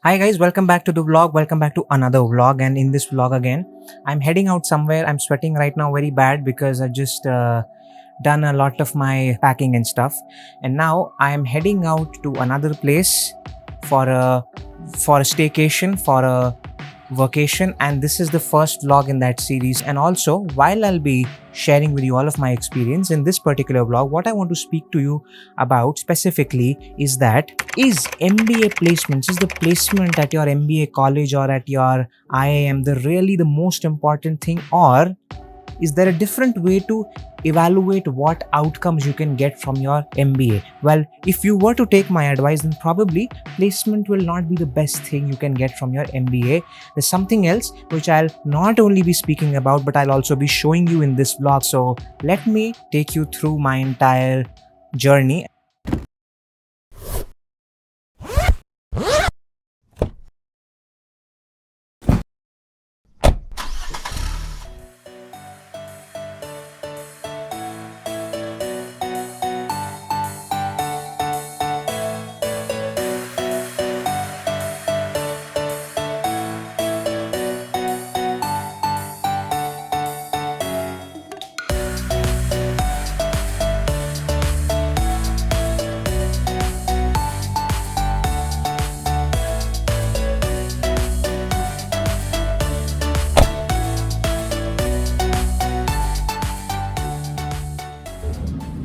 Hi guys, welcome back to the vlog. Welcome back to another vlog. And in this vlog again, I'm heading out somewhere. I'm sweating right now very bad because I just done a lot of my packing and stuff. And now I am heading out to another place for a staycation, for a vacation, and this is the first vlog in that series. And also, while I'll be sharing with you all of my experience in this particular vlog, what I want to speak to you about specifically is that is MBA placements, is the placement at your MBA college or at your IIM the really the most important thing, or is there a different way to evaluate what outcomes you can get from your MBA? Well, if you were to take my advice, then probably placement will not be the best thing you can get from your MBA. There's something else which I'll not only be speaking about, but I'll also be showing you in this vlog. So let me take you through my entire journey.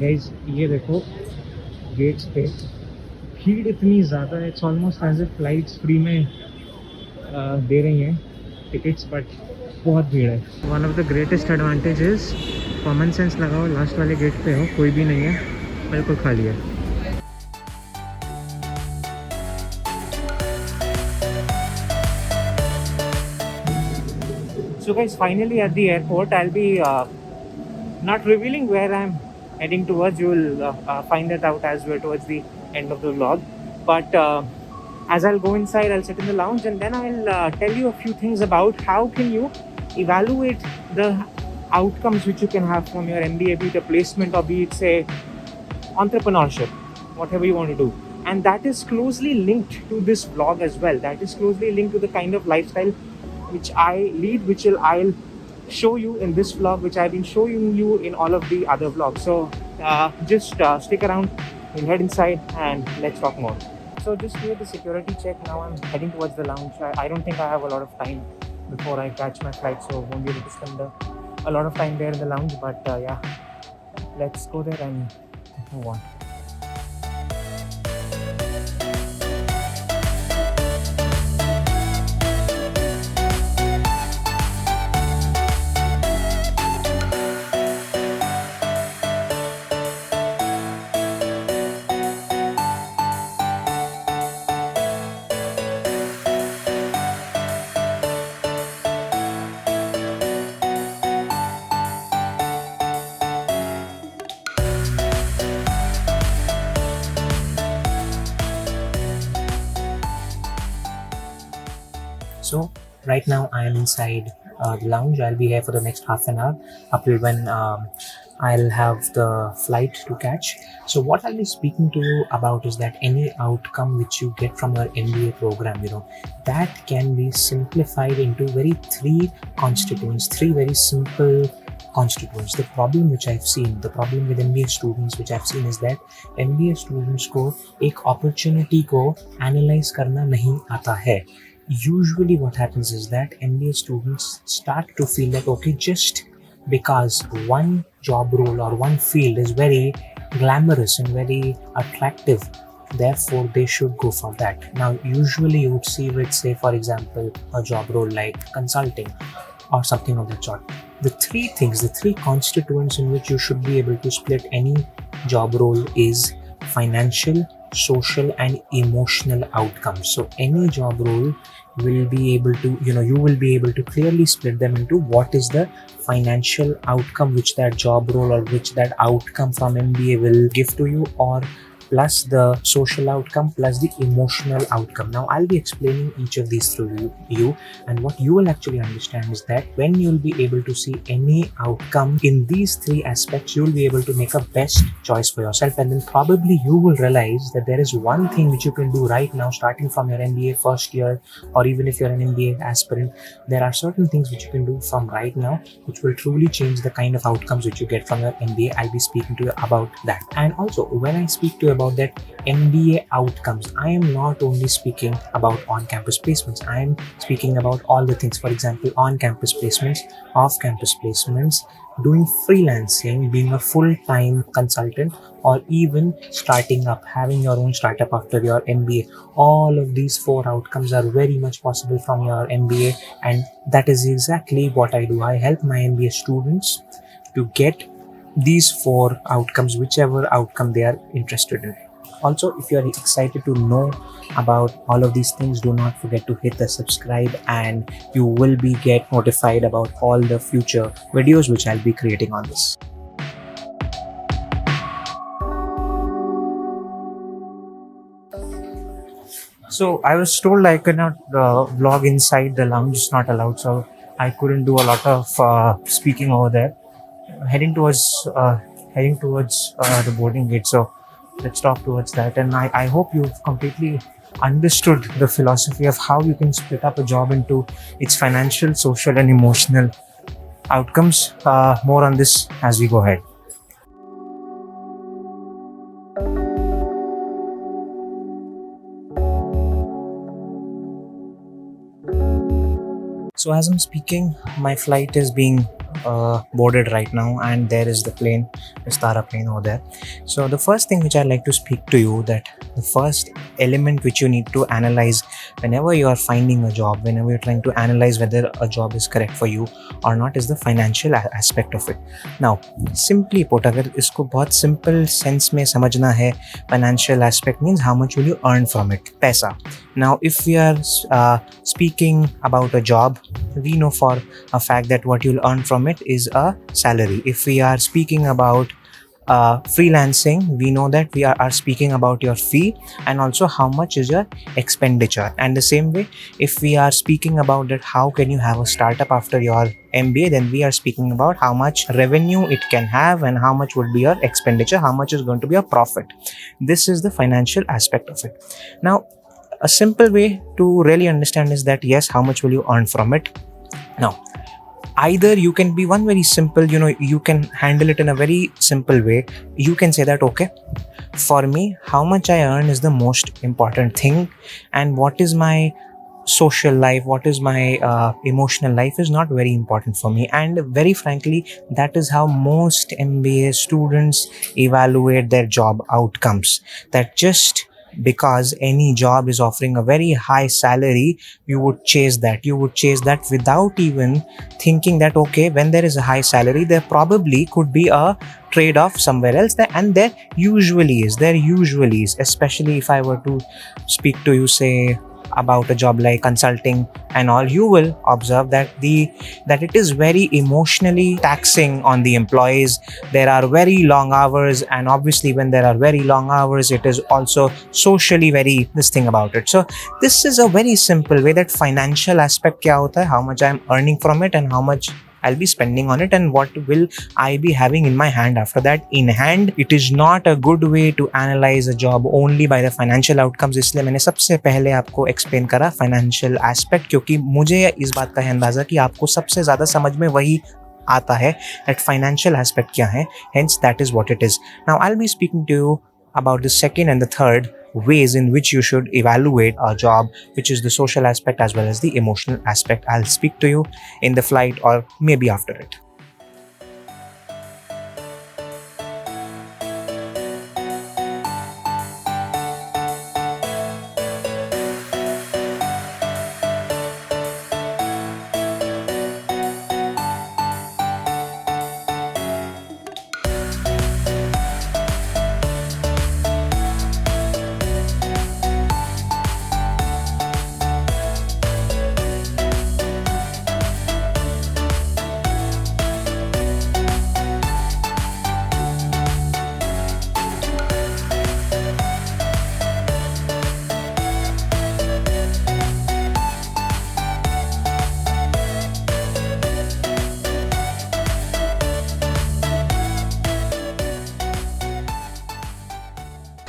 Guys ये देखो gates पे भीड़ इतनी ज़्यादा है. It's almost as a flights free में दे रही हैं टिकट्स, बट बहुत भीड़ है. One of the greatest advantage is common sense लगाओ, लास्ट वाले गेट पे हो, कोई भी नहीं है, बिल्कुल खाली है. So guys, finally at the airport, I'll be not revealing where I'm heading towards. You will find that out as we're towards the end of the vlog. But as I'll go inside, I'll sit in the lounge and then I'll tell you a few things about how can you evaluate the outcomes which you can have from your MBA, be it a placement or be it, say, entrepreneurship, whatever you want to do. And that is closely linked to this vlog as well. That is closely linked to the kind of lifestyle which I lead, which I'll show you in this vlog, which I've been showing you in all of the other vlogs. So just stick around, we'll head inside and let's talk more. So just clear the security check. Now I'm heading towards the lounge. I don't think I have a lot of time before I catch my flight, so won't be able to spend a lot of time there in the lounge. But yeah, let's go there and move on. So right now I am inside the lounge. I'll be here for the next half an hour up till when I'll have the flight to catch. So what I'll be speaking to you about is that any outcome which you get from your MBA program, that can be simplified into three constituents, three very simple constituents. The problem with MBA students which I've seen is that MBA students को एक opportunity को analyze करना नहीं आता है. Usually what happens is that MBA students start to feel like, okay, just because one job role or one field is very glamorous and very attractive, therefore they should go for that. Now usually you would see with, say for example, a job role like consulting or something of that sort. The three constituents in which you should be able to split any job role is financial, social and emotional outcomes. So any job role will be able to, you will be able to clearly split them into what is the financial outcome which that job role or which that outcome from MBA will give to you, or plus the social outcome, plus the emotional outcome. Now, I'll be explaining each of these through you, and what you will actually understand is that when you'll be able to see any outcome in these three aspects, you'll be able to make a best choice for yourself, and then probably you will realize that there is one thing which you can do right now, starting from your MBA first year, or even if you're an MBA aspirant, there are certain things which you can do from right now which will truly change the kind of outcomes which you get from your MBA. I'll be speaking to you about that. And also, when I speak to you about that MBA outcomes, I am not only speaking about on-campus placements, I am speaking about all the things. For example, on-campus placements, off-campus placements, doing freelancing, being a full-time consultant, or even starting up, having your own startup after your MBA. All of these four outcomes are very much possible from your MBA, and that is exactly what I do. I help my MBA students to get these four outcomes, whichever outcome they are interested in. Also, if you are excited to know about all of these things, do not forget to hit the subscribe, and you will be get notified about all the future videos which I'll be creating on this. So I was told I cannot vlog inside the lounge; it's not allowed. So I couldn't do a lot of speaking over there. Heading towards the boarding gate. So let's talk towards that. And I hope you've completely understood the philosophy of how you can split up a job into its financial, social, and emotional outcomes. More on this as we go ahead. So as I'm speaking, my flight is being boarded right now, and there is the plane, the Stara plane over there. So the first thing which I'd like to speak to you, that the first element which you need to analyze whenever you are finding a job, whenever you're trying to analyze whether a job is correct for you or not, is the financial aspect of it. Now, simply put, अगर इसको बहुत simple sense में समझना है, financial aspect means how much will you earn from it, पैसा. Now, if we are speaking about a job, we know for a fact that what you'll earn from it is a salary. If we are speaking about freelancing, we know that we are speaking about your fee and also how much is your expenditure. And the same way, if we are speaking about that how can you have a startup after your MBA, then we are speaking about how much revenue it can have and how much would be your expenditure, how much is going to be your profit. This is the financial aspect of it. Now, a simple way to really understand is that yes, how much will you earn from it? Now, either you can be one very simple, you can handle it in a very simple way. You can say that, okay, for me, how much I earn is the most important thing, and what is my social life, what is my emotional life is not very important for me. And very frankly, that is how most MBA students evaluate their job outcomes, that just because any job is offering a very high salary, you would chase that without even thinking that, okay, when there is a high salary, there probably could be a trade-off somewhere else. And there usually is, especially if I were to speak to you, say, about a job like consulting and all, you will observe that it is very emotionally taxing on the employees. There are very long hours, and obviously when there are very long hours, it is also socially very this thing about it. So this is a very simple way that financial aspect kya hota hai, how much I am earning from it and how much I'll be spending on it and what will I be having in my hand after that in hand. It is not a good way to analyze a job only by the financial outcomes. इसलिए मैंने सबसे पहले आपको explain करा financial aspect, क्योंकि मुझे इस बात का है अंदाज़ा कि आपको सबसे ज़्यादा समझ में वही आता है that financial aspect क्या है. Hence that is what it is. Now I'll be speaking to you about the second and the third ways in which you should evaluate a job, which is the social aspect as well as the emotional aspect. I'll speak to you in the flight or maybe after it.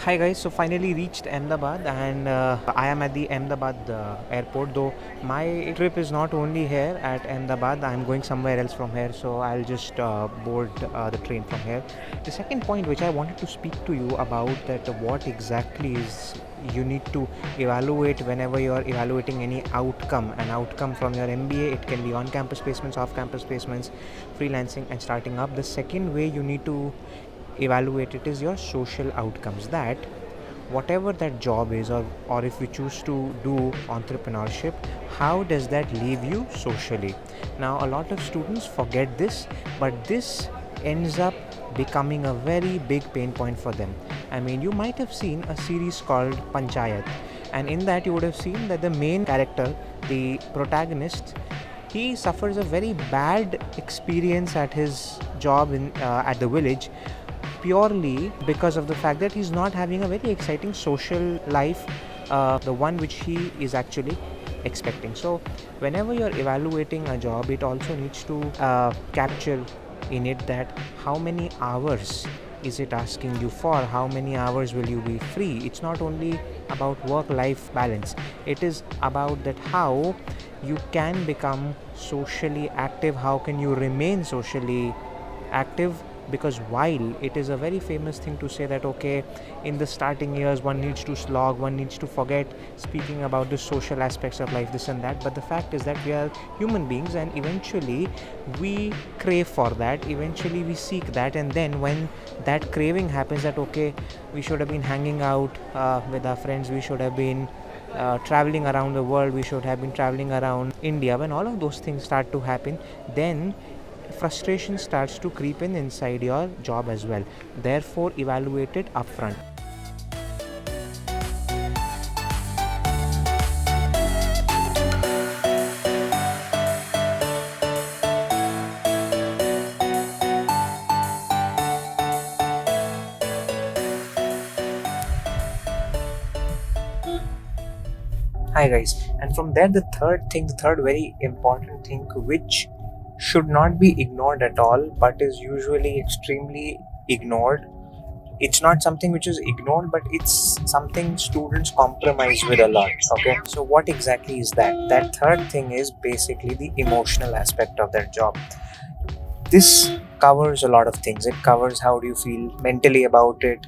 Hi guys, so finally reached Ahmedabad and I am at the Ahmedabad airport. Though my trip is not only here at Ahmedabad, I am going somewhere else from here, so I'll just board the train from here. The second point which I wanted to speak to you about, that what exactly is you need to evaluate whenever you are evaluating any an outcome from your MBA. It can be on campus placements, off campus placements, freelancing and starting up. The second way you need to evaluate it is your social outcomes, that whatever that job is, or if you choose to do entrepreneurship, how does that leave you socially. Now a lot of students forget this, but this ends up becoming a very big pain point for them. I mean, you might have seen a series called Panchayat, and in that you would have seen that the main character, the protagonist, he suffers a very bad experience at his job in at the village, purely because of the fact that he's not having a very exciting social life, the one which he is actually expecting. So whenever you're evaluating a job, it also needs to capture in it that how many hours is it asking you for, how many hours will you be free. It's not only about work life balance, it is about that how you can become socially active, how can you remain socially active. Because while it is a very famous thing to say that okay, in the starting years one needs to slog, one needs to forget speaking about the social aspects of life, this and that, but the fact is that we are human beings and eventually we crave for that, eventually we seek that, and then when that craving happens, that okay, we should have been hanging out with our friends, we should have been traveling around the world, we should have been traveling around India, when all of those things start to happen, then frustration starts to creep in inside your job as well. Therefore, evaluate it upfront. Hi guys, and from there the third very important thing which should not be ignored at all, but is usually extremely ignored. It's not something which is ignored, but it's something students compromise with a lot. Okay, so what exactly is that? That third thing is basically the emotional aspect of their job. This covers a lot of things. It covers how do you feel mentally about it,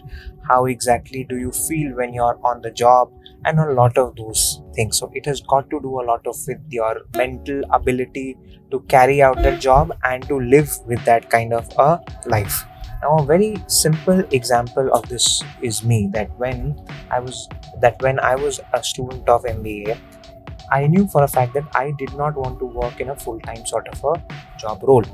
how exactly do you feel when you're on the job, and a lot of those things. So it has got to do a lot of with your mental ability to carry out the job and to live with that kind of a life. Now a very simple example of this is me, I was when I was a student of MBA, I knew for a fact that I did not want to work in a full-time sort of a job role.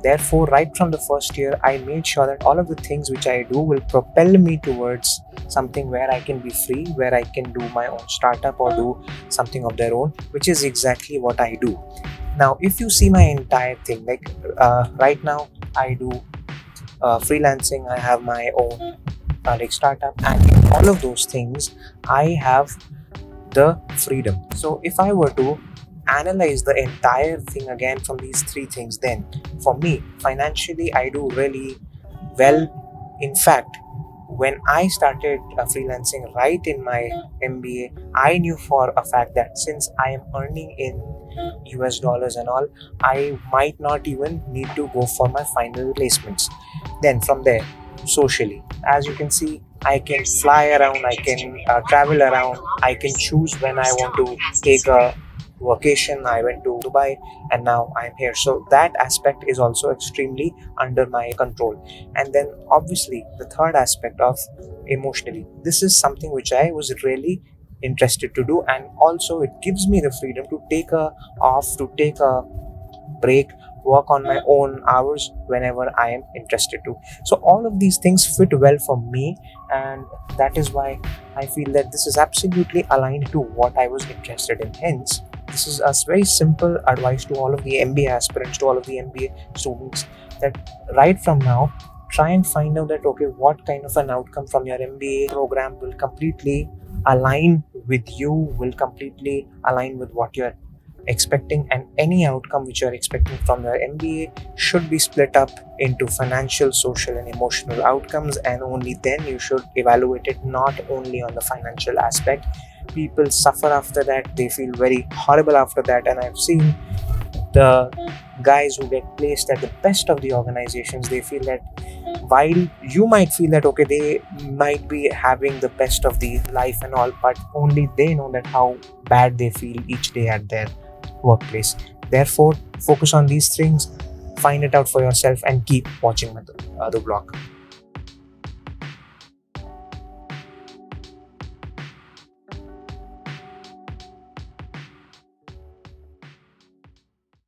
Therefore, right from the first year, I made sure that all of the things which I do will propel me towards something where I can be free, where I can do my own startup or do something of their own, which is exactly what I do. Now, if you see my entire thing, like right now, I do freelancing, I have my own like startup, and in all of those things, I have the freedom. So if I were to analyze the entire thing again from these three things, then for me, financially, I do really well. In fact, when I started freelancing right in my MBA, I knew for a fact that since I am earning in US dollars and all, I might not even need to go for my final placements. Then from there, socially, as you can see, I can fly around, I can travel around, I can choose when I want to take a vacation. I went to Dubai and now I'm here. So that aspect is also extremely under my control. And then obviously the third aspect of emotionally, this is something which I was really interested to do, and also it gives me the freedom to take a off, to take a break, work on my own hours whenever I am interested to. So all of these things fit well for me, and that is why I feel that this is absolutely aligned to what I was interested in. Hence, this is a very simple advice to all of the MBA aspirants, to all of the MBA students, that right from now, try and find out that okay, what kind of an outcome from your MBA program will completely align with you, will completely align with what you're expecting, and any outcome which you're expecting from your MBA should be split up into financial, social, and emotional outcomes, and only then you should evaluate it not only on the financial aspect. People suffer after that, they feel very horrible after that, and I've seen the guys who get placed at the best of the organizations, they feel that while you might feel that okay, they might be having the best of the life and all, but only they know that how bad they feel each day at their workplace. Therefore, focus on these things, find it out for yourself, and keep watching the vlog.